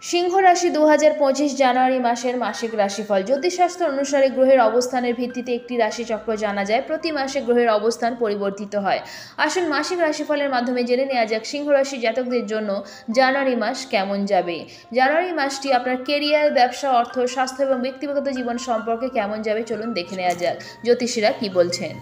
সিংহ রাশি 2025 জানুয়ারি মাসের মাসিক রাশিফল। জ্যোতিষশাস্ত্র অনুসারে গ্রহের অবস্থানের ভিত্তিতে একটি রাশিচক্র জানা যায়। প্রতি মাসে গ্রহের অবস্থান পরিবর্তিত হয়। আসুন মাসিক রাশিফলের মাধ্যমে জেনে নেওয়া যাক সিংহ রাশি জাতকদের জন্য জানুয়ারি মাস কেমন যাবে। জানুয়ারি মাসটি আপনার কেরিয়ার, ব্যবসা, অর্থ, স্বাস্থ্য এবং ব্যক্তিগত জীবন সম্পর্কে কেমন যাবে চলুন দেখে নেওয়া যাক জ্যোতিষীরা কি বলছেন।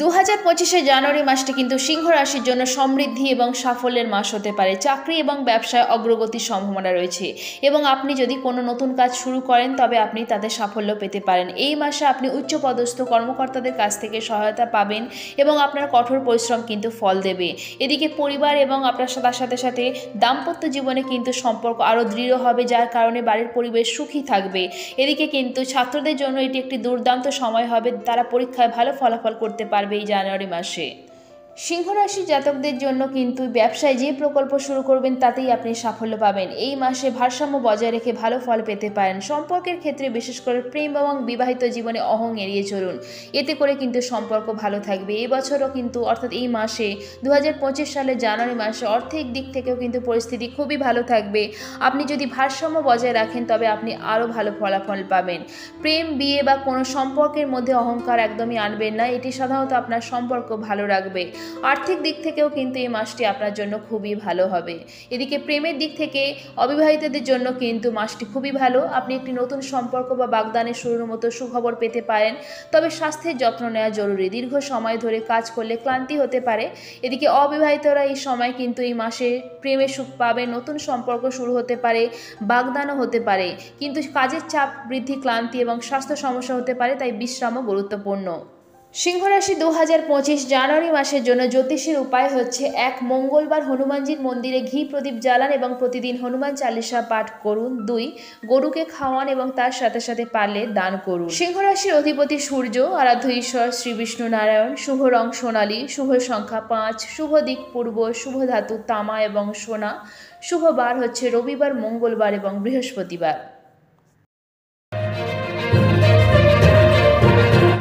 2025 জানুয়ারি মাসটি কিন্তু সিংহ রাশির জন্য সমৃদ্ধি এবং সাফল্যের মাস হতে পারে। চাকরি এবং ব্যবসায় অগ্রগতির সম্ভাবনা রয়েছে এবং আপনি যদি কোনো নতুন কাজ শুরু করেন তবে আপনি তাতে সাফল্য পেতে পারেন। এই মাসে আপনি উচ্চপদস্থ কর্মকর্তাদের কাছ থেকে সহায়তা পাবেন এবং আপনার কঠোর পরিশ্রম কিন্তু ফল দেবে। এদিকে পরিবার এবং আপনার তার সাথে সাথে দাম্পত্য জীবনে কিন্তু সম্পর্ক আরও দৃঢ় হবে, যার কারণে বাড়ির পরিবেশ সুখী থাকবে। এদিকে কিন্তু ছাত্রদের জন্য এটি একটি দুর্দান্ত সময় হবে, তারা পরীক্ষায় ভালো ফলাফল করতে পারবে এই জানুয়ারি মাসে। সিংহ রাশি জাতকদের জন্য কিন্তু ব্যবসায় যে প্রকল্প শুরু করবেন তাতেই আপনি সাফল্য পাবেন। এই মাসে ভারসাম্য বজায় রেখে ভালো ফল পেতে পারেন। সম্পর্কের ক্ষেত্রে বিশেষ করে প্রেম এবং বিবাহিত জীবনে অহং এড়িয়ে চলুন, এতে করে কিন্তু সম্পর্ক ভালো থাকবে। এই বছরও কিন্তু অর্থাৎ এই মাসে 2025 সালের জানুয়ারি মাসে আর্থিক দিক থেকেও কিন্তু পরিস্থিতি খুবই ভালো থাকবে। আপনি যদি ভারসাম্য বজায় রাখেন তবে আপনি আরও ভালো ফলাফল পাবেন। প্রেম, বিয়ে বা কোনো সম্পর্কের মধ্যে অহংকার একদমই আনবেন না, এটি সাধারণত আপনার সম্পর্ক ভালো রাখবে। আর্থিক দিক থেকেও কিন্তু এই মাসটি আপনার জন্য খুবই ভালো হবে। এদিকে প্রেমের দিক থেকে অবিবাহিতদের জন্য কিন্তু মাসটি খুবই ভালো। আপনি একটি নতুন সম্পর্ক বা বাগদানের শুরুর মতো সুখবর পেতে পারেন, তবে স্বাস্থ্যের যত্ন নেওয়া জরুরি। দীর্ঘ সময় ধরে কাজ করলে ক্লান্তি হতে পারে। এদিকে অবিবাহিতরা এই সময় কিন্তু এই মাসে প্রেমে সুখ পাবে, নতুন সম্পর্ক শুরু হতে পারে, বাগদানও হতে পারে, কিন্তু কাজের চাপ বৃদ্ধি, ক্লান্তি এবং স্বাস্থ্য সমস্যা হতে পারে, তাই বিশ্রামও গুরুত্বপূর্ণ। সিংহ রাশি 2025 জানুয়ারি মাসের জন্য জ্যোতিষের উপায় হচ্ছে: 1. মঙ্গলবার হনুমানজির মন্দিরে ঘি প্রদীপ জ্বালান এবং প্রতিদিন হনুমান চালিসা পাঠ করুন। 2. গরুকে খাওয়ান এবং তার সাথে সাথে পারলে দান করুন। সিংহ রাশির অধিপতি সূর্য, আরাধ্য ঈশ্বর শ্রী বিষ্ণু নারায়ণ। শুভ রং সোনালী, শুভ সংখ্যা 5, শুভ দিক পূর্ব, শুভ ধাতু তামা এবং সোনা। শুভ বার হচ্ছে রবিবার, মঙ্গলবার এবং বৃহস্পতিবার।